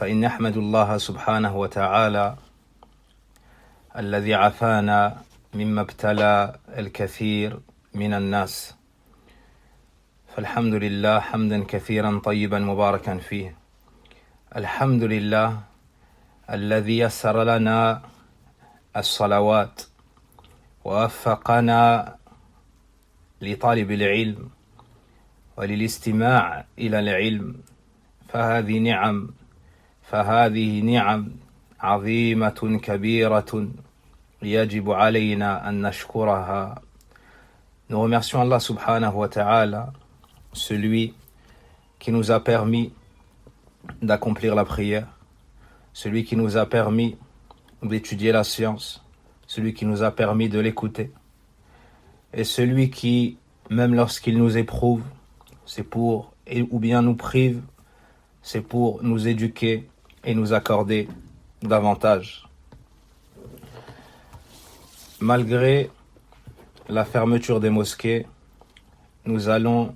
فإن أحمد الله سبحانه وتعالى الذي عافانا مما ابتلى الكثير من الناس، فالحمد لله حمدا كثيرا طيبا مباركا فيه. الحمد لله الذي يسر لنا الصلوات ووفقنا لطالب العلم وللاستماع إلى العلم، فهذه نعم عظيمة كبيرة يجب علينا أن نشكرها. Nous remercions Allah subhanahu wa ta'ala, celui qui nous a permis d'accomplir la prière, celui qui nous a permis d'étudier la science, celui qui nous a permis de l'écouter, et celui qui, même lorsqu'il nous éprouve, c'est pour, ou bien nous prive, c'est pour nous éduquer et nous accorder davantage. Malgré la fermeture des mosquées, nous allons,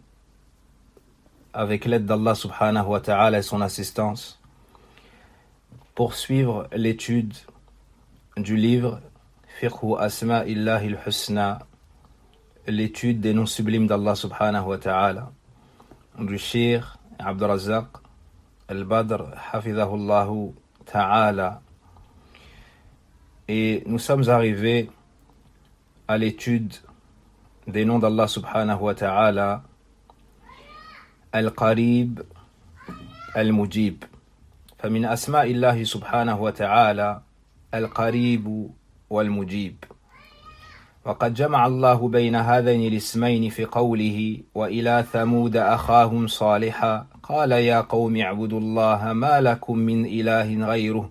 avec l'aide d'Allah subhanahu wa ta'ala et son assistance, poursuivre l'étude du livre Fiqhu Asma'illahi al-Husna, l'étude des noms sublimes d'Allah subhanahu wa ta'ala, du Cheikh Abd al-Razzaq al-Badr hafidhahullahu ta'ala. Et nous sommes arrivés à l'étude des noms d'Allah subhanahu wa ta'ala, Al-Qarib, Al-Mujib. فمن أسماء الله سبحانه وتعالى القريب والمجيب، وقد جمع الله بين هذين الاسمين في قوله وإلى ثمود أخاهم صالحا قال يا قوم اعبدوا الله ما لكم من إله غيره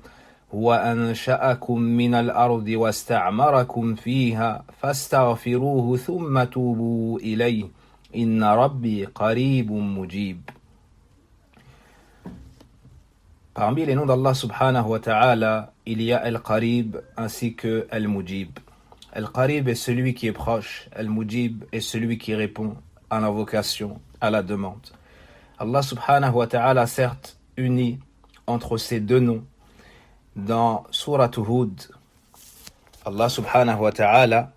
هو أنشأكم من الأرض واستعمركم فيها فاستغفروه ثم توبوا إليه إن ربي قريب مجيب. Parmi les noms d'Allah subhanahu wa ta'ala, il y a Al-Qarib ainsi que Al-Mujib. Al-Qarib est celui qui est proche, Al-Mujib est celui qui répond à l'invocation, à la demande. Allah subhanahu wa ta'ala a certes uni entre ces deux noms dans Surat Hud. Allah subhanahu wa ta'ala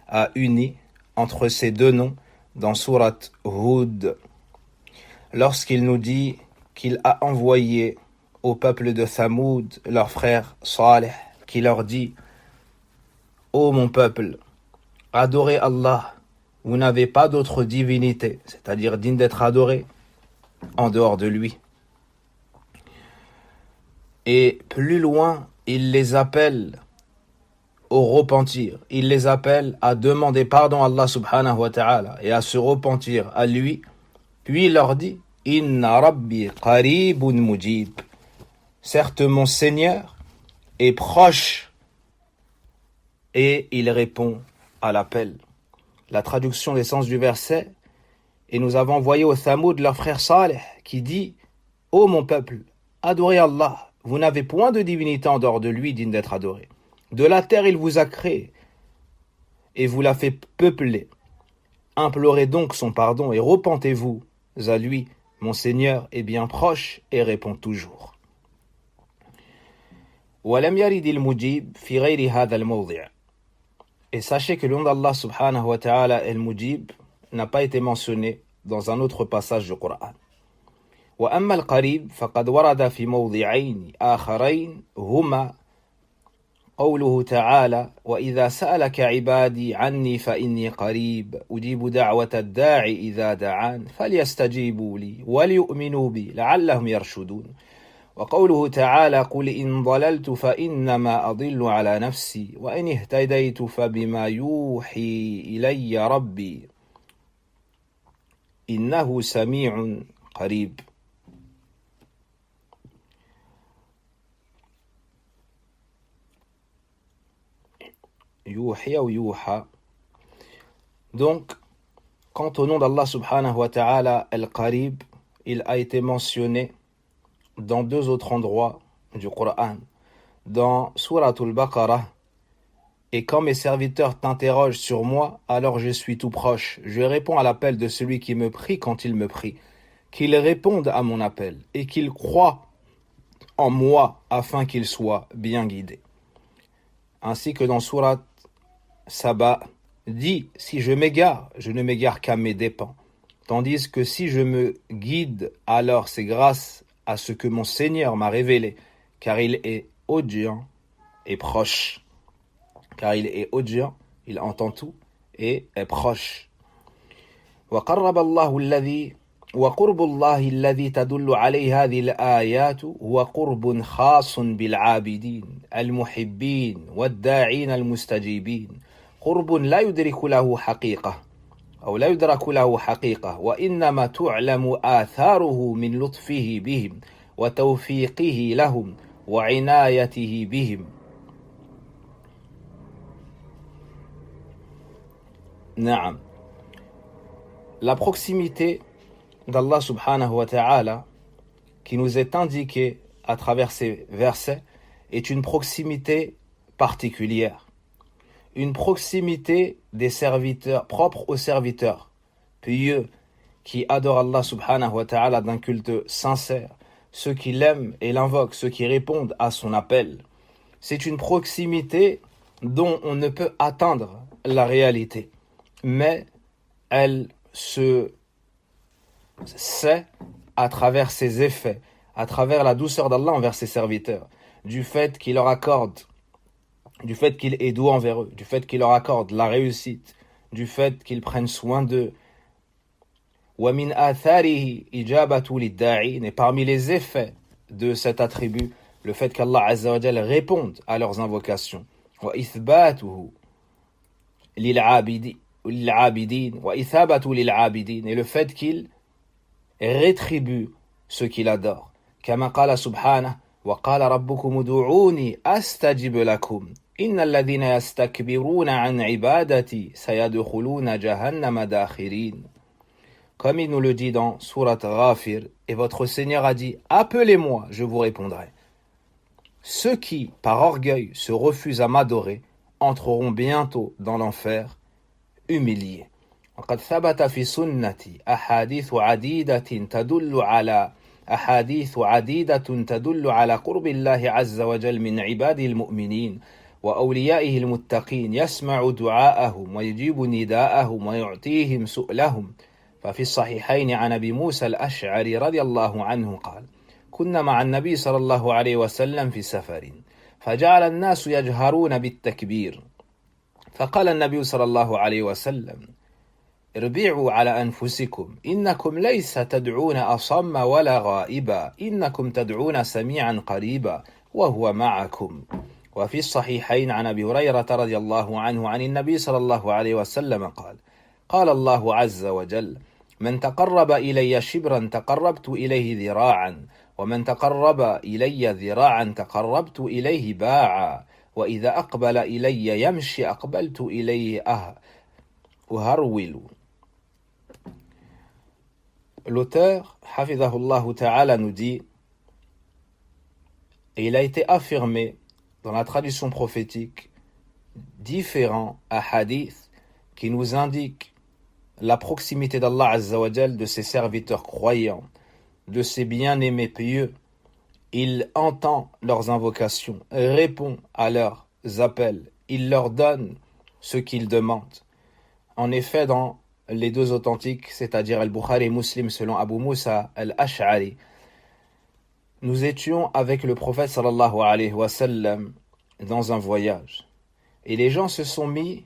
a uni entre ces deux noms dans Surat Hud lorsqu'il nous dit qu'il a envoyé au peuple de Thamoud, leur frère Salih, qui leur dit: ô mon peuple, adorez Allah, vous n'avez pas d'autre divinité, c'est-à-dire digne d'être adoré, en dehors de lui. Et plus loin, il les appelle au repentir, il les appelle à demander pardon à Allah subhanahu wa ta'ala et à se repentir à lui, puis il leur dit: Inna Rabbi qaribun mujib. Certes, mon Seigneur est proche et il répond à l'appel. La traduction des sens du verset: et nous avons envoyé au Thamoud leur frère Salih qui dit: ô mon peuple, adorez Allah, vous n'avez point de divinité en dehors de lui digne d'être adoré. De la terre il vous a créé et vous l'a fait peupler. Implorez donc son pardon et repentez-vous à lui. Mon Seigneur est bien proche et répond toujours. ولم يرد المجيب في غير هذا الموضع. Et sachez que le nom d'Allah subhanahu wa ta'ala al-Mujib n'a pas été mentionné dans un autre passage du Coran. وأما القريب فقد ورد في موضعين آخرين هما قوله تعالى وإذا سألك عبادي عني فإني قريب أجيب دعوة الداعي إذا دعان فليستجيبوا لي وليؤمنوا بي لعلهم يرشدون. وقوله تعالى قل إن ضللت فإنما أضل على نفسي وإن اهتديت فبما يوحي إلي ربي إنه سميع قريب. Yuhi ou Yuha. Donc, quant au nom d'Allah subhanahu wa ta'ala Al-Qarib, il a été mentionné dans deux autres endroits du Coran. Dans Surat al-Baqarah, et quand mes serviteurs t'interrogent sur moi, alors je suis tout proche. Je réponds à l'appel de celui qui me prie quand il me prie. Qu'il réponde à mon appel et qu'il croit en moi afin qu'il soit bien guidé. Ainsi que dans Surat Saba, dit, si je m'égare, je ne m'égare qu'à mes dépens. Tandis que si je me guide, alors c'est grâce à ce que mon Seigneur m'a révélé, car il est audient et proche. Car il est audient, il entend tout et est proche. وقرب الله الذي وقرب الله الذي تدل عليه هذه الآيات هو قرب خاص بالعابدين المحبين والداعين المستجيبين قرب لا يدرك له حقيقة أو لا يدرك له حقيقة وإنما تعلم آثاره من لطفه بهم وتوفيقه لهم وعنايته بهم. نعم. La proximité d'Allah subhanahu wa ta'ala qui nous est indiquée à travers ces versets est une proximité particulière. Une proximité des serviteurs, propre aux serviteurs pieux qui adorent Allah subhanahu wa ta'ala d'un culte sincère, ceux qui l'aiment et l'invoquent, ceux qui répondent à son appel. C'est une proximité dont on ne peut atteindre la réalité, mais elle se sait à travers ses effets, à travers la douceur d'Allah envers ses serviteurs, du fait qu'il leur accorde, du fait qu'il est doux envers eux, du fait qu'il leur accorde la réussite, du fait qu'il prenne soin d'eux. وَمِنْ آثَارِهِ إِجَابَةُ لِلدَّاعِينَ. Et parmi les effets de cet attribut, le fait qu'Allah Azza wa Jal réponde à leurs invocations. وَإِثْبَاتُهُ لِلْعَابِدِينَ وَإِثَابَةُ لِلْعَابِدِينَ. Et le fait qu'il rétribue ceux qui l'adorent. كما قال سبحانه وقال ربكم ادعوني أستجب لكم إن الذين يستكبرون عن عبادتي سيدخلون جهنم داخرين. Comme il nous le dit dans Surat Ghafir, et votre Seigneur a dit, appelez-moi, je vous répondrai. Ceux qui, par orgueil, se refusent à m'adorer, entreront bientôt dans l'enfer, humiliés. وقد ثبت في سنتي أحاديث عديدة تدل على قرب الله عز وجل من عباده المؤمنين وأوليائه المتقين يسمع دعاءهم ويجيب نداءهم ويعطيهم سؤلهم. ففي الصحيحين عن أبي موسى الأشعري رضي الله عنه قال كنا مع النبي صلى الله عليه وسلم في سفر فجعل الناس يجهرون بالتكبير فقال النبي صلى الله عليه وسلم اربعوا على أنفسكم إنكم ليس تدعون أصم ولا غائبا إنكم تدعون سميعا قريبا وهو معكم. وفي الصحيحين عن أبي هريرة رضي الله عنه عن النبي صلى الله عليه وسلم قال قال الله عز وجل من تقرب إلي شبرا تقربت إليه ذراعا ومن تقرب إلي ذراعا تقربت إليه باعا وإذا أقبل إلي يمشي أقبلت إليه أهرول. L'auteur, Hafidhahullah Ta'ala, nous dit, et il a été affirmé dans la tradition prophétique différents hadiths qui nous indiquent la proximité d'Allah Azza wa Jal, de ses serviteurs croyants, de ses bien-aimés pieux. Il entend leurs invocations, répond à leurs appels, il leur donne ce qu'ils demandent. En effet, dans les deux authentiques, c'est-à-dire Al-Bukhari et Muslim selon Abu Musa al-Ash'ari, nous étions avec le prophète sallallahu alayhi wa sallam dans un voyage. Et les gens se sont mis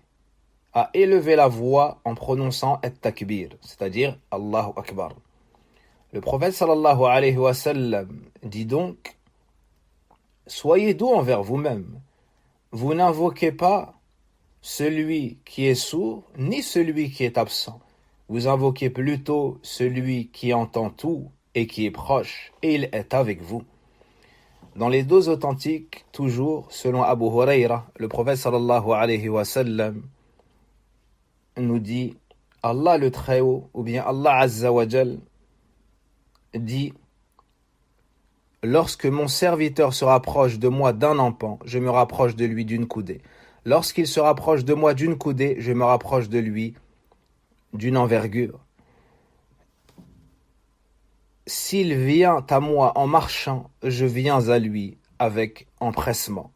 à élever la voix en prononçant at-takbir, c'est-à-dire Allahu Akbar. Le prophète sallallahu alayhi wa sallam dit donc, soyez doux envers vous-même. Vous n'invoquez pas celui qui est sourd, ni celui qui est absent. Vous invoquez plutôt celui qui entend tout et qui est proche, et il est avec vous. Dans les deux authentiques, toujours, selon Abu Huraira, le prophète sallallahu alayhi wa sallam nous dit, Allah le Très-Haut, ou bien Allah Azza wa Jal, dit, lorsque mon serviteur se rapproche de moi d'un empan, je me rapproche de lui d'une coudée. Lorsqu'il se rapproche de moi d'une coudée, je me rapproche de lui d'une envergure. s'il vient à moi en marchant, je viens à lui avec empressement.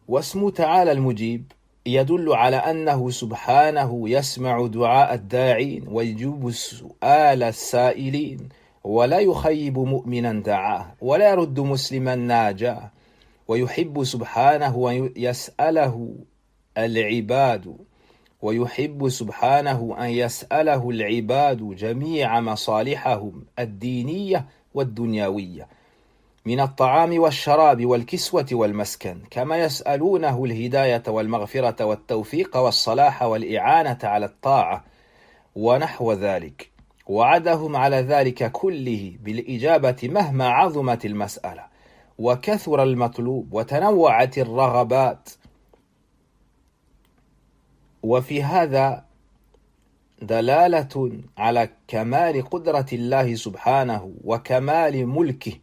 واسم تعالى المجيب يدل على أنه سبحانه يسمع دعاء الداعين ويجيب سؤال السائلين ولا يخيب مؤمنا دعاه ولا يرد مسلما ناجاه ويحب سبحانه أن يسأله العباد ويحب سبحانه أن يسأله العباد جميع مصالحهم الدينية والدنيوية من الطعام والشراب والكسوة والمسكن كما يسألونه الهداية والمغفرة والتوفيق والصلاح والإعانة على الطاعة ونحو ذلك وعدهم على ذلك كله بالإجابة مهما عظمت المسألة وكثر المطلوب وتنوعت الرغبات. وفي هذا دلالة على كمال قدرة الله سبحانه وكمال ملكه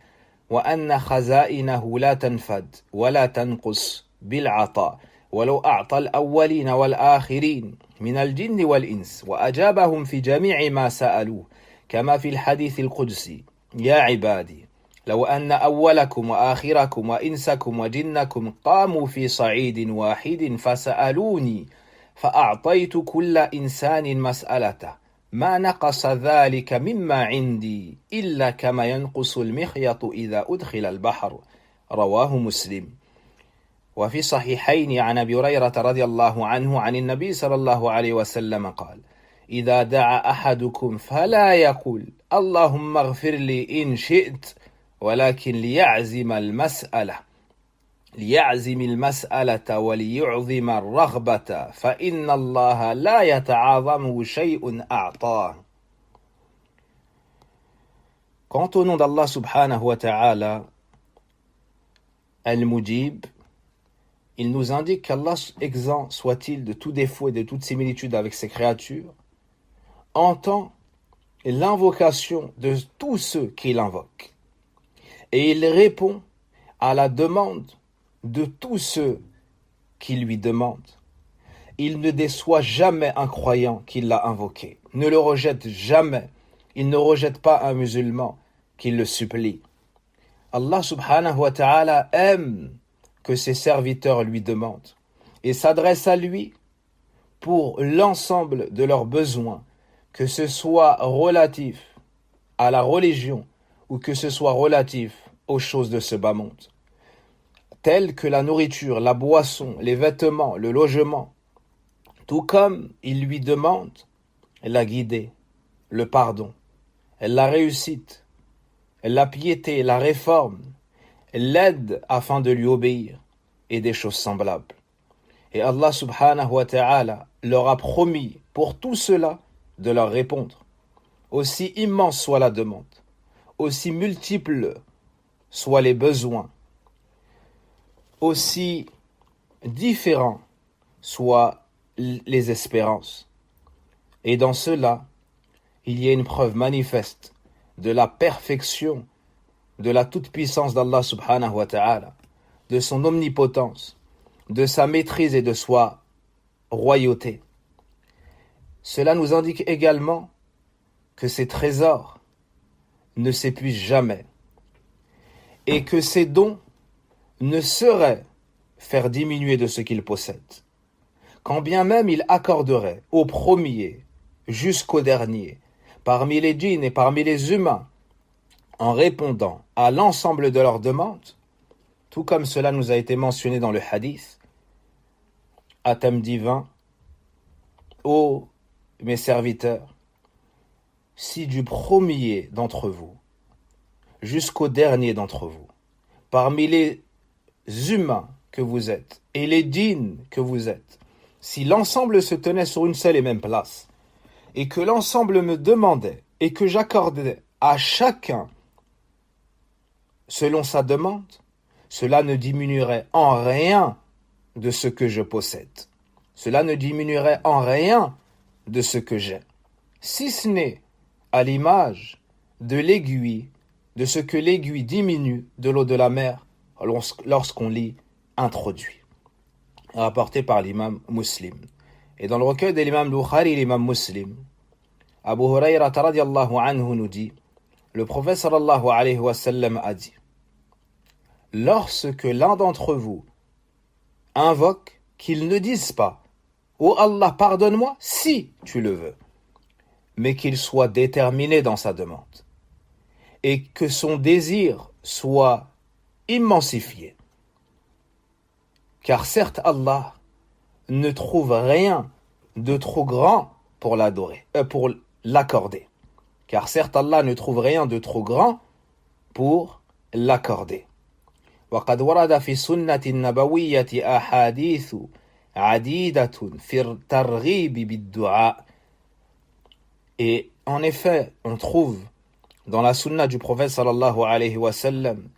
وأن خزائنه لا تنفد ولا تنقص بالعطاء ولو أعطى الأولين والآخرين من الجن والإنس وأجابهم في جميع ما سألوه كما في الحديث القدسي يا عبادي لو أن أولكم وآخركم وإنسكم وجنكم قاموا في صعيد واحد فسألوني فأعطيت كل إنسان مسألته ما نقص ذلك مما عندي إلا كما ينقص المخيط إذا أدخل البحر رواه مسلم. وفي الصحيحين عن أبي هريرة رضي الله عنه عن النبي صلى الله عليه وسلم قال إذا دعا أحدكم فلا يقول اللهم اغفر لي إن شئت ولكن ليعزم المسألة وليعظم الرغبة فإن الله لا يتعاظمه شيء أعطاه. Quant au nom d'Allah subhanahu wa ta'ala, Al-Mujib, il nous indique qu'Allah, exempt soit-il de tout défaut et de toute similitude avec ses créatures, entend l'invocation de tous ceux qui l'invoquent. Et il répond à la demande de tous ceux qui lui demandent. Il ne déçoit jamais un croyant qui l'a invoqué, ne le rejette jamais. Il ne rejette pas un musulman qui le supplie. Allah subhanahu wa ta'ala aime que ses serviteurs lui demandent et s'adresse à lui pour l'ensemble de leurs besoins, que ce soit relatif à la religion ou que ce soit relatif aux choses de ce bas monde, telles que la nourriture, la boisson, les vêtements, le logement, tout comme il lui demande la guidée, le pardon, la réussite, la piété, la réforme, l'aide afin de lui obéir et des choses semblables. Et Allah subhanahu wa ta'ala leur a promis pour tout cela de leur répondre. Aussi immense soit la demande, aussi multiples soient les besoins, aussi différents soient les espérances. Et dans cela, il y a une preuve manifeste de la perfection, de la toute-puissance d'Allah subhanahu wa ta'ala, de son omnipotence, de sa maîtrise et de sa royauté. Cela nous indique également que ses trésors ne s'épuisent jamais et que ses dons ne sauraient faire diminuer de ce qu'il possède. Quand bien même il accorderait au premier jusqu'au dernier, parmi les djinns et parmi les humains, en répondant à l'ensemble de leurs demandes, tout comme cela nous a été mentionné dans le hadith, à thème divin, ô mes serviteurs, si du premier d'entre vous jusqu'au dernier d'entre vous, parmi les humains que vous êtes et les djinns que vous êtes, si l'ensemble se tenait sur une seule et même place, et que l'ensemble me demandait et que j'accordais à chacun selon sa demande, cela ne diminuerait en rien de ce que je possède. Cela ne diminuerait en rien de ce que j'ai, si ce n'est à l'image de l'aiguille, de ce que l'aiguille diminue de l'eau de la mer lorsqu'on l'y introduit. Rapporté par l'imam Muslim. Et dans le recueil de l'imam Bukhari et l'imam Muslim, Abu Hurayrata radiallahu anhu nous dit, le prophète sallallahu alayhi wa sallam a dit, lorsque l'un d'entre vous invoque, qu'il ne dise pas, ô Allah, pardonne-moi si tu le veux, mais qu'il soit déterminé dans sa demande et que son désir soit immensifié. Car certes Allah ne trouve rien de trop grand pour pour l'accorder. Car certes Allah ne trouve rien de trop grand pour l'accorder. وقد ورد في السنة النبوية أحاديث عديدة في الترغيب بالدعاء. Et en effet, on trouve dans la sunna du prophète sallallahu alayhi wa sallam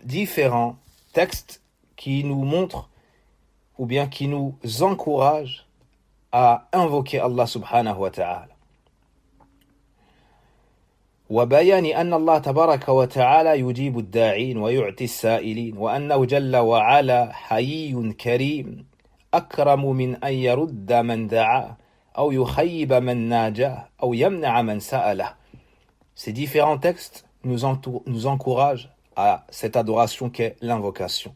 différents textes qui nous montrent ou bien qui nous encouragent à invoquer Allah subhanahu wa ta'ala. وبيان أن الله تبارك وتعالى يجيب الداعين ويعطي السائلين وأنه جل وعلا حيي كريم أكرم من أن يرد من دعاه أو يخيب من ناجاه أو يمنع من سأله. Ces différents textes nous encouragent à cette adoration qu'est l'invocation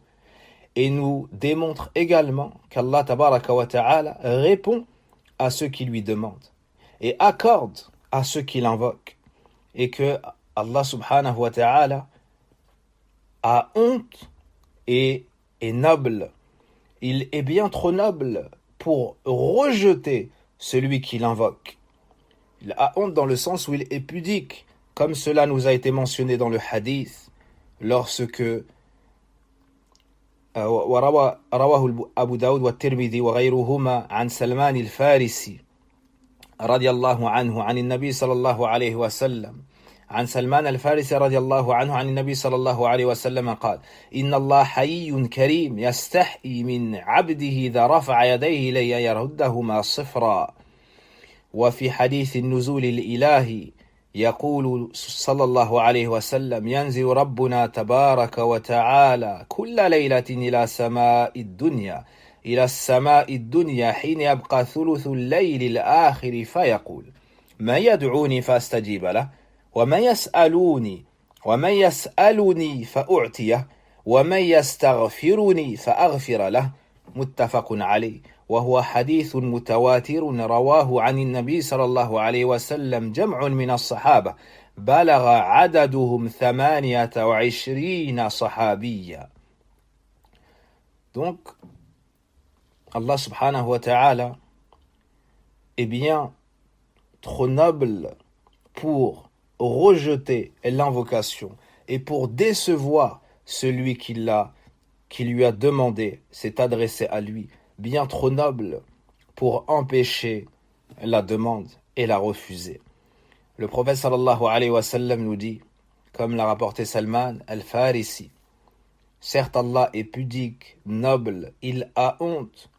et nous démontrent également qu'Allah tabaraka wa ta'ala répond à ceux qui lui demandent et accorde à ceux qui l'invoquent, et que Allah subhanahu wa ta'ala a honte et est noble. Il est bien trop noble pour rejeter celui qui l'invoque. Il a honte dans le sens où il est pudique, comme cela nous a été mentionné dans le hadith, lorsque رواه أبو داود والترمذي وغيرهما عن سلمان الفارسي رضي الله عنه عن النبي صلى الله عليه وسلم عن سلمان الفارسي رضي الله عنه عن النبي صلى الله عليه وسلم قال إن الله حيي كريم يستحي من عبده إذا رفع يديه إليه يردهما صفرا. وفي حديث النزول الإلهي يقول صلى الله عليه وسلم ينزل ربنا تبارك وتعالى كل ليلة إلى السماء الدنيا حين يبقى ثلث الليل الآخر فيقول من يدعوني فأستجيب له ومن يسألني فأعطيه ومن يستغفرني فأغفر له. متفق عليه. وهو حديث متواتر رواه عن النبي صلى الله عليه وسلم جمع من الصحابة بلغ عددهم 28 صحابيا. Donc, Allah subhanahu wa ta'ala est bien trop noble pour rejeter l'invocation et pour décevoir celui qui lui a demandé, s'est adressé à lui, bien trop noble pour empêcher la demande et la refuser. Le prophète sallallahu alayhi wa sallam nous dit, comme l'a rapporté Salman al-Farisi, certes Allah est pudique, noble, il a honte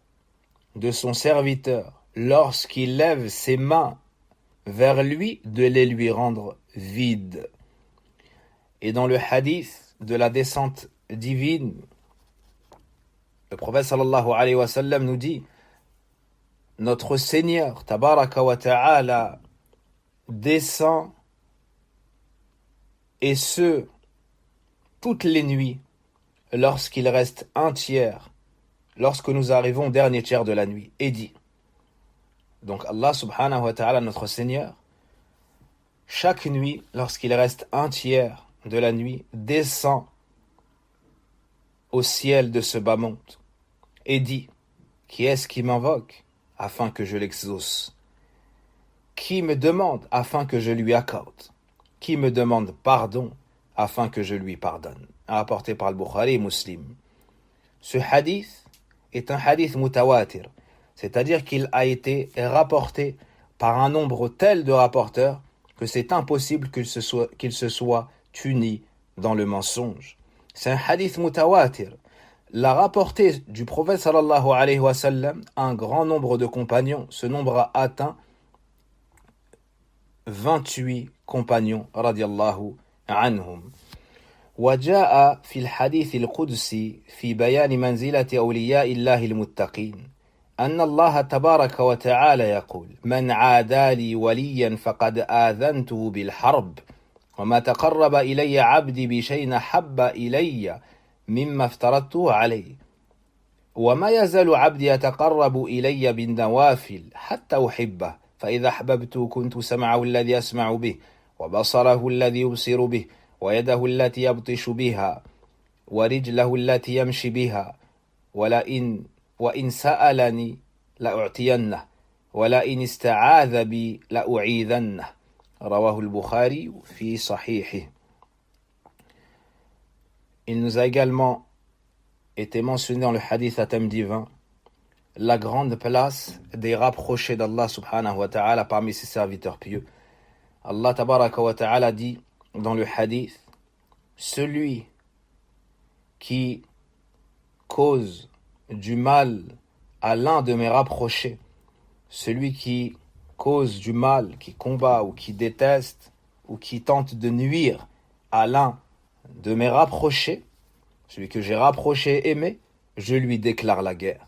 de son serviteur lorsqu'il lève ses mains vers lui de les lui rendre vides. Et dans le hadith de la descente divine, le prophète sallallahu alayhi wa sallam nous dit, notre Seigneur tabaraka wa ta'ala descend, et ce toutes les nuits lorsqu'il reste un tiers, lorsque nous arrivons au dernier tiers de la nuit, et dit, donc Allah subhanahu wa ta'ala, notre Seigneur, chaque nuit, lorsqu'il reste un tiers de la nuit, descend au ciel de ce bas monde et dit, qui est-ce qui m'invoque afin que je l'exauce? Qui me demande afin que je lui accorde? Qui me demande pardon afin que je lui pardonne? Rapporté par le Bukhari et Muslim. Ce hadith est un hadith mutawatir, c'est-à-dire qu'il a été rapporté par un nombre tel de rapporteurs que c'est impossible qu'il se soit uni dans le mensonge. C'est un hadith mutawatir. L'a rapporté du prophète sallallahu alayhi wa sallam un grand nombre de compagnons. Ce nombre a atteint 28 compagnons radiyallahu anhum. وجاء في الحديث القدسي في بيان منزلة أولياء الله المتقين أن الله تبارك وتعالى يقول من عادى لي وليا فقد آذنته بالحرب وما تقرب إلي عبدي بشيء أحب إلي مما افترضته عليه وما يزال عبدي يتقرب إلي بالنوافل حتى أحبه فإذا أحببته كنت سمعه الذي يسمع به وبصره الذي يبصر به ويده التي يبطش بها ورجله التي يمشي بها وإن سألني لأعطينه ولئن استعاذ بي لأعيذنه رواه البخاري في صحيحه. Il nous a également été mentionné dans le hadith à thème divin la grande place des rapprochés d'Allah subhanahu wa ta'ala parmi ses serviteurs pieux. Allah tabaraka wa ta'ala dit dans le hadith celui qui cause du mal à l'un de mes rapprochés, celui qui cause du mal, qui combat ou qui déteste ou qui tente de nuire à l'un de mes rapprochés, celui que j'ai rapproché et aimé, je lui déclare la guerre.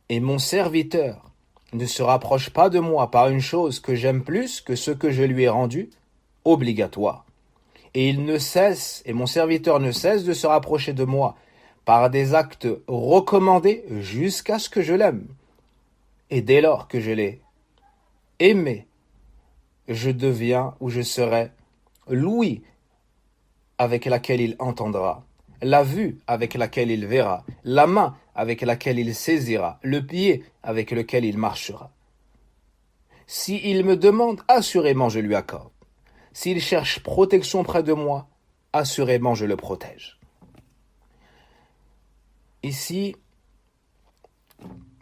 Et mon serviteur ne se rapproche pas de moi par une chose que j'aime plus que ce que je lui ai rendu obligatoire. Et mon serviteur ne cesse de se rapprocher de moi par des actes recommandés jusqu'à ce que je l'aime. Et dès lors que je l'ai aimé, je deviens ou je serai l'ouïe avec laquelle il entendra, la vue avec laquelle il verra, la main avec laquelle il saisira, le pied avec lequel il marchera. S'il me demande, assurément je lui accorde. S'il cherche protection près de moi, assurément je le protège. Ici,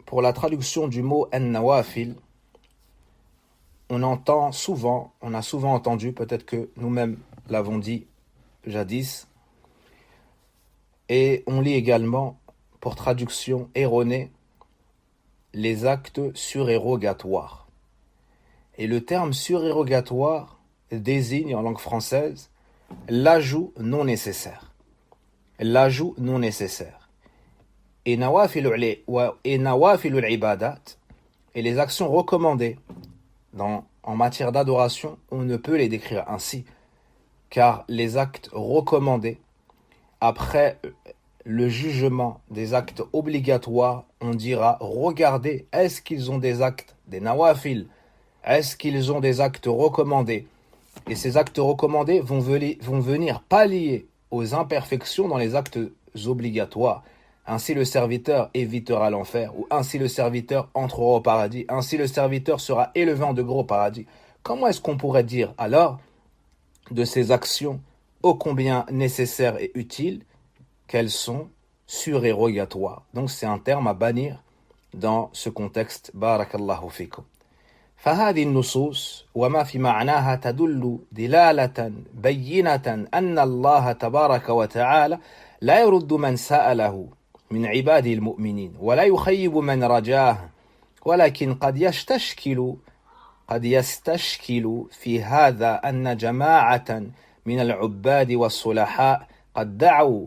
pour la traduction du mot « an-nawafil », on a souvent entendu, peut-être que nous-mêmes l'avons dit jadis, et on lit également, pour traduction erronée, les actes surérogatoires. Et le terme surérogatoire désigne en langue française l'ajout non nécessaire. L'ajout non nécessaire. Et nawafilul ibadat, et les actions recommandées en matière d'adoration, on ne peut les décrire ainsi, car les actes recommandés, après le jugement des actes obligatoires, on dira, regardez, est-ce qu'ils ont des actes, des nawafil, est-ce qu'ils ont des actes recommandés? Et ces actes recommandés vont venir pallier aux imperfections dans les actes obligatoires. Ainsi le serviteur évitera l'enfer, ou ainsi le serviteur entrera au paradis, ainsi le serviteur sera élevé en degré au paradis. Comment est-ce qu'on pourrait dire alors de ces actions ô combien nécessaires et utiles qu'elles sont surérogatoires? Donc c'est un terme à bannir dans ce contexte. Barakallahu fikum. فهذه النصوص وما في معناها تدل دلالة بينة أن الله تبارك وتعالى لا يرد من سأله من عباده المؤمنين ولا يخيب من رجاه ولكن قد يستشكل في هذا أن جماعة من العباد والصلحاء قد دعوا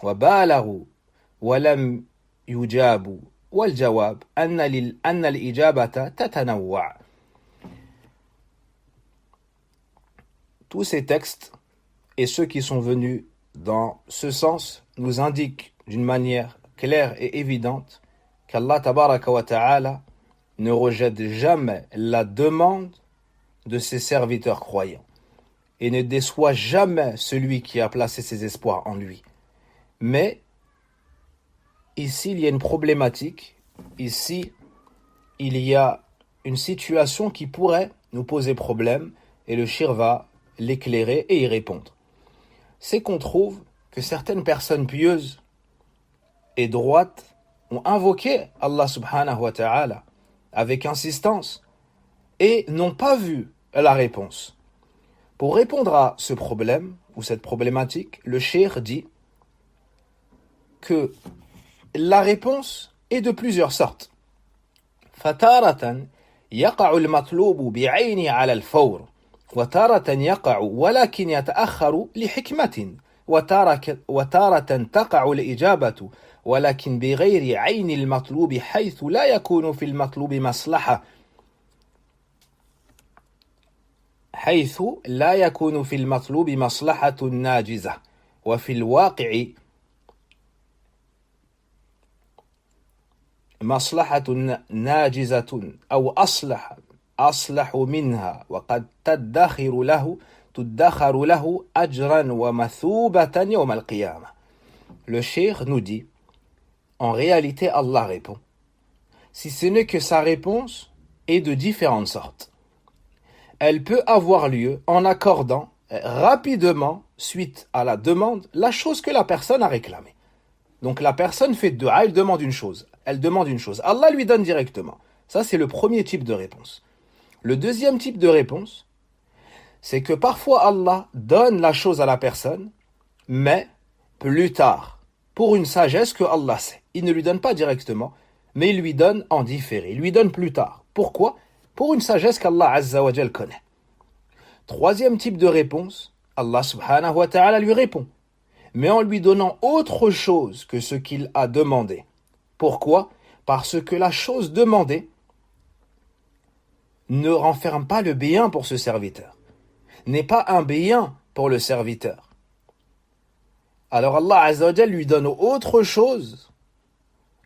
وبالغوا ولم يجابوا والجواب أن الإجابة تتنوع. Tous ces textes et ceux qui sont venus dans ce sens nous indiquent d'une manière claire et évidente qu'Allah tabaraka wa ta'ala ne rejette jamais la demande de ses serviteurs croyants et ne déçoit jamais celui qui a placé ses espoirs en lui. Mais ici, il y a une problématique. Ici, il y a une situation qui pourrait nous poser problème et le shir va l'éclairer et y répondre. C'est qu'on trouve que certaines personnes pieuses et droites ont invoqué Allah subhanahu wa ta'ala avec insistance et n'ont pas vu la réponse. Pour répondre à ce problème ou cette problématique, le shir dit que la réponse est de plusieurs sortes. فَتَارَةً يَقَعُ الْمَطْلُوبُ بِعَيْنِ عَلَى الْفَوْرِ وَتَارَةً يَقَعُ وَلَكِنْ يَتَأَخَّرُ لِحِكْمَةٍ وتارة تقع الإجابة ولكن بغير عين المطلوب حيث لا يكون في المطلوب مصلحة ناجزة وفي الواقع مصلحة ناجزة أو أصلح منها وقد تدخر له أجرا ومثوبة يوم القيامة. Le cheikh nous dit, en réalité Allah répond, si ce n'est que sa réponse est de différentes sortes. Elle peut avoir lieu en accordant rapidement, suite à la demande, la chose que la personne a réclamée. Donc la personne fait dua, elle demande une chose. Allah lui donne directement. Ça, c'est le premier type de réponse. Le deuxième type de réponse, c'est que parfois Allah donne la chose à la personne, mais plus tard, pour une sagesse que Allah sait. Il ne lui donne pas directement, mais il lui donne en différé. Il lui donne plus tard. Pourquoi? Pour une sagesse qu'Allah Azza wa Jal connaît. Troisième type de réponse, Allah subhanahu wa ta'ala lui répond, mais en lui donnant autre chose que ce qu'il a demandé. Pourquoi? Parce que la chose demandée ne renferme pas le bien pour ce serviteur, n'est pas un bien pour le serviteur. Alors Allah Azza wa Jal lui donne autre chose,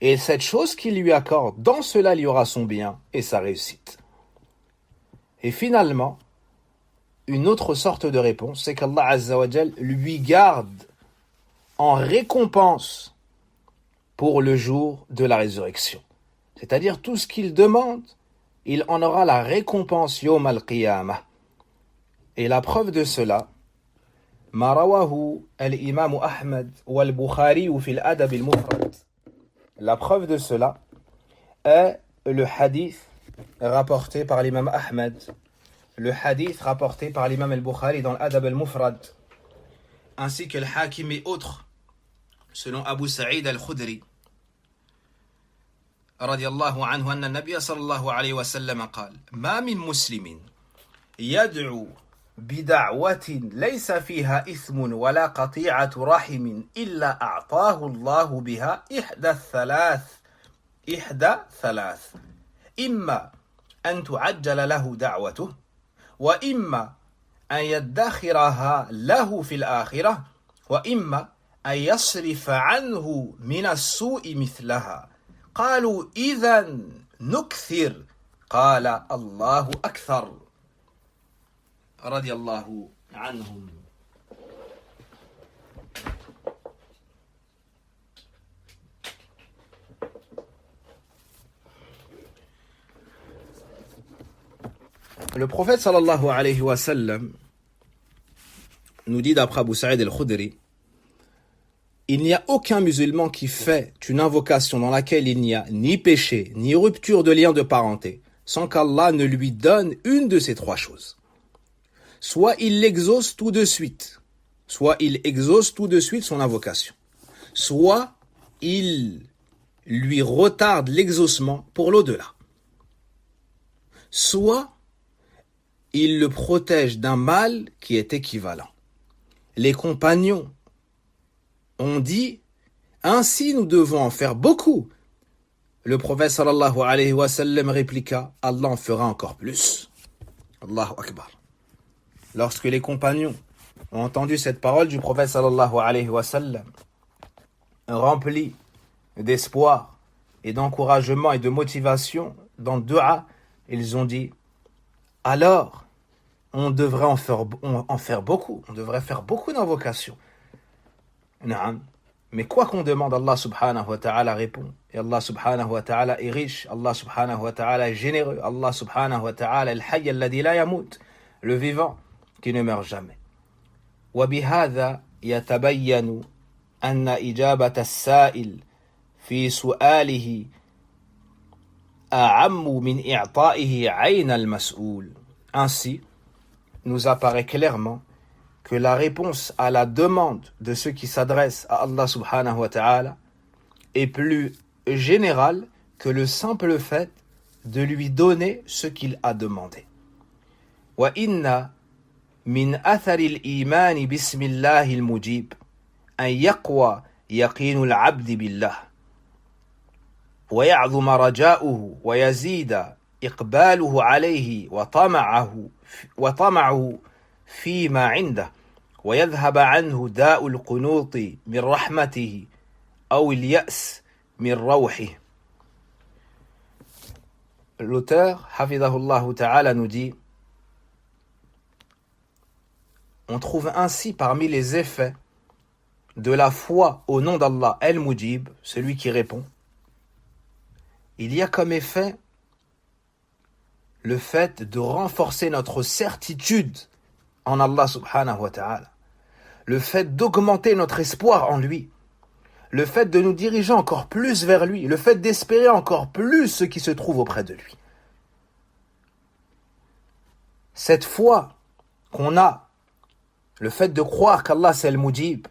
et cette chose qu'il lui accorde, dans cela il y aura son bien et sa réussite. Et finalement, une autre sorte de réponse, c'est qu'Allah Azza wa Jal lui garde en récompense pour le jour de la résurrection. C'est-à-dire tout ce qu'il demande, il en aura la récompense yawm al-qiyamah. Et la preuve de cela, ما رواه الإمام أحمد والبخاري في الأدب المفرد. La preuve de cela est le hadith rapporté par l'imam Ahmed, le hadith rapporté par l'imam al-Bukhari dans l'Adab al-Mufrad, ainsi que le Hakim et autres, selon Abu Sa'id al-Khudri رضي الله عنه أن النبي صلى الله عليه وسلم قال ما من مسلم يدعو بدعوة ليس فيها إثم ولا قطيعة رحم إلا أعطاه الله بها إحدى ثلاث إما أن تعجل له دعوته وإما أن يدخرها له في الآخرة وإما أن يصرف عنه من السوء مثلها. قالوا إذن نكثر. قال الله أكثر. رضي الله عنهم. Le prophète sallallahu alayhi wa sallam nous dit d'après Abu Sa'id al-Khudri, il n'y a aucun musulman qui fait une invocation dans laquelle il n'y a ni péché, ni rupture de lien de parenté, sans qu'Allah ne lui donne une de ces trois choses. Soit il l'exauce tout de suite, son invocation, soit il lui retarde l'exaucement pour l'au-delà, soit il le protège d'un mal qui est équivalent. Les compagnons ont dit, ainsi nous devons en faire beaucoup. Le prophète sallallahu alayhi wa sallam répliqua, Allah en fera encore plus. Allahu Akbar. Lorsque les compagnons ont entendu cette parole du prophète sallallahu alayhi wa sallam, remplis d'espoir et d'encouragement et de motivation dans le dua, ils ont dit, alors on devrait en faire beaucoup, on devrait faire beaucoup d'invocations. Mais quoi qu'on demande, Allah subhanahu wa ta'ala répond. Et Allah subhanahu wa ta'ala est riche, Allah subhanahu wa ta'ala est généreux, Allah subhanahu wa ta'ala est al-hayy alladhi la yamut, le vivant qui ne meurt jamais. وبهذا يتبين أن إجابة السائل في سؤاله أعم من إعطائه عين المسؤول. Ainsi, nous apparaît clairement que la réponse à la demande de ceux qui s'adressent à Allah subhanahu wa ta'ala est plus générale que le simple fait de lui donner ce qu'il a demandé. وَإِنَّ مِنْ أَثَرِ الْإِيمَانِ بِسْمِ اللَّهِ الْمُجِيبِ أن يقوى يقين العبد بالله ويعظم رجاؤه ويزيد إقباله عليه وطمعه فيما عنده ويذهب عنه داء القنوط من رحمته أو اليأس من روحه. L'auteur, hafidahullah ta'ala, nous dit: on trouve ainsi parmi les effets de la foi au nom d'Allah El-Mujib, celui qui répond, il y a comme effet le fait de renforcer notre certitude en Allah subhanahu wa ta'ala, le fait d'augmenter notre espoir en lui, le fait de nous diriger encore plus vers lui, le fait d'espérer encore plus ce qui se trouve auprès de lui. Cette foi qu'on a, le fait de croire qu'Allah c'est le Mujib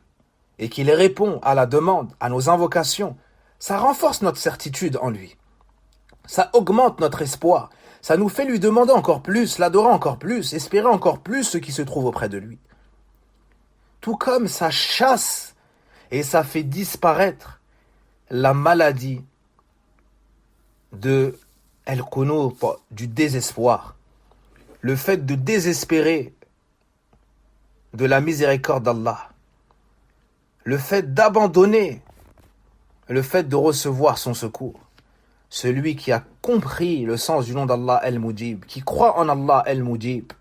et qu'il répond à la demande, à nos invocations, ça renforce notre certitude en lui. Ça augmente notre espoir. Ça nous fait lui demander encore plus, l'adorer encore plus, espérer encore plus ce qui se trouve auprès de lui. Tout comme ça chasse et ça fait disparaître la maladie de el-Qunut, du désespoir. Le fait de désespérer de la miséricorde d'Allah. Le fait d'abandonner, le fait de recevoir son secours. Celui qui a compris le sens du nom d'Allah El-Mujib, qui croit en Allah El-Mujib,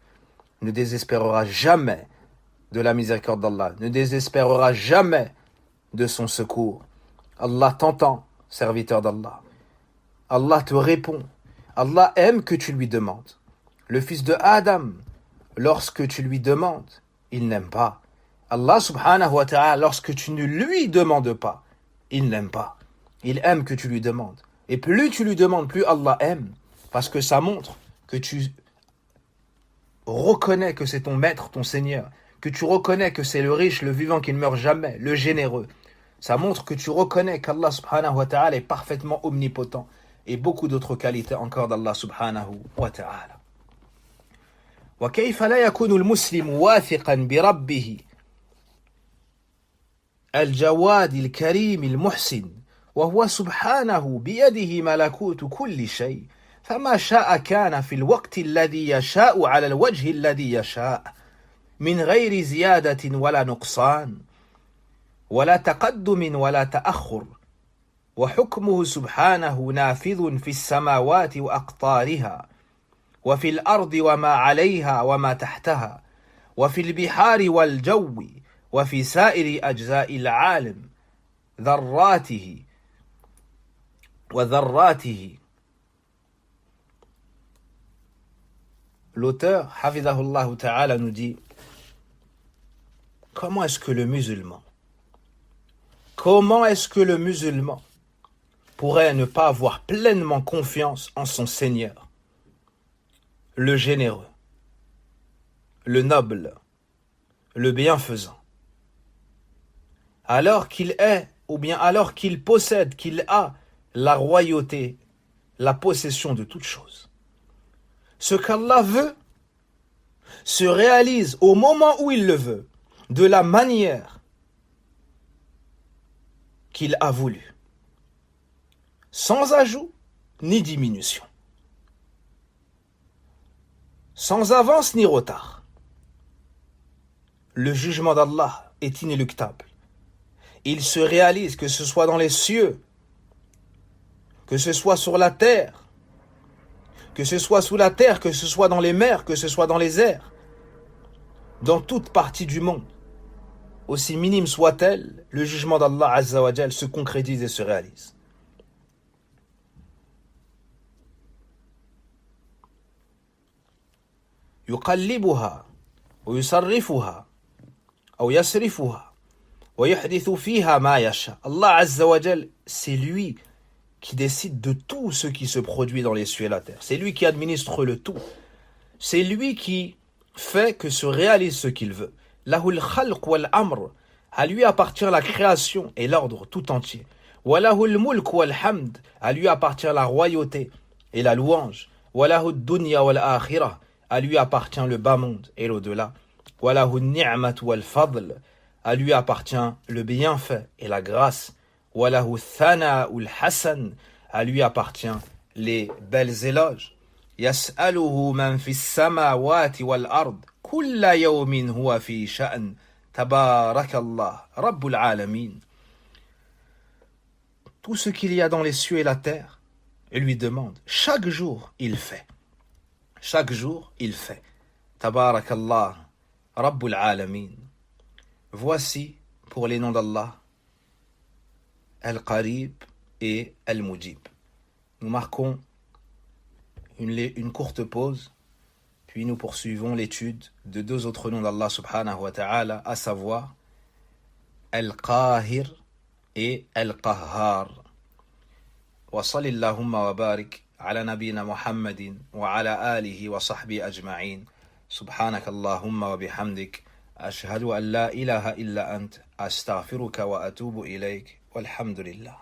ne désespérera jamais de la miséricorde d'Allah, ne désespérera jamais de son secours. Allah t'entend, serviteur d'Allah. Allah te répond. Allah aime que tu lui demandes. Le fils de Adam, lorsque tu lui demandes, il n'aime pas. Allah subhanahu wa ta'ala, lorsque tu ne lui demandes pas, il n'aime pas. Il aime que tu lui demandes. Et plus tu lui demandes, plus Allah aime. Parce que ça montre que tu reconnais que c'est ton maître, ton Seigneur. Que tu reconnais que c'est le riche, le vivant qui ne meurt jamais, le généreux. Ça montre que tu reconnais qu'Allah subhanahu wa ta'ala est parfaitement omnipotent. Et beaucoup d'autres qualités encore d'Allah subhanahu wa ta'ala. وكيف لا يكون المسلم واثقا بربه الجواد الكريم المحسن وهو سبحانه بيده ملكوت كل شيء فما شاء كان في الوقت الذي يشاء على الوجه الذي يشاء من غير زيادة ولا نقصان ولا تقدم ولا تأخر وحكمه سبحانه نافذ في السماوات وأقطارها وفي الأرض وما عليها وما تحتها وفي البحار والجو وفي سائر أجزاء العالم ذراته وذراته. L'auteur, hafidahullah ta'ala, nous dit: comment est-ce que le musulman pourrait ne pas avoir pleinement confiance en son Seigneur, le généreux, le noble, le bienfaisant, alors qu'il est, ou bien alors qu'il possède, qu'il a la royauté, la possession de toutes choses. Ce qu'Allah veut se réalise au moment où il le veut, de la manière qu'il a voulu, sans ajout ni diminution, sans avance ni retard. Le jugement d'Allah est inéluctable. Il se réalise, que ce soit dans les cieux, que ce soit sur la terre, que ce soit sous la terre, que ce soit dans les mers, que ce soit dans les airs, dans toute partie du monde, aussi minime soit-elle, le jugement d'Allah Azza wa Jal se concrétise et se réalise. يقلبها ويصرفها أو يصرفها ويحدث فيها ما يشاء. Allah Azza wa Jal, c'est lui qui décide de tout ce qui se produit dans les cieux et la terre. C'est lui qui administre le tout. C'est lui qui fait que se réalise ce qu'il veut. Lahul khalq wal amr. À lui appartient la création et l'ordre tout entier. Walahul mulk wal hamd. À lui appartient la royauté et la louange. Walahud dunya wal akhirah. À lui appartient le bas monde et l'au-delà. Walahun ni'mat wal fadl. à lui appartient le bienfait et la grâce. Walahu thana'ul hasan, à lui appartient les belles éloges. Yas'aluhu man fis samawati wal ard, kulla yawmin huwa fi sha'n, tabarakallah, rabbul alamin. Tout ce qu'il y a dans les cieux et la terre, il lui demande. Chaque jour, il fait. Chaque jour, il fait. Tabarakallah, rabbul alamin. Voici, pour les noms d'Allah, Al-Qarib et Al-Mujib. Nous marquons une courte pause, puis nous poursuivons l'étude de deux autres noms d'Allah subhanahu wa ta'ala, à savoir Al-Qahir et Al-Qahhar. Wa salillahumma wa barik ala nabina Muhammadin wa ala alihi wa sahbihi ajma'in. Subhanaka Allahumma wa bihamdik. أشهد أن لا إله إلا أنت أستغفرك وأتوب إليك والحمد لله.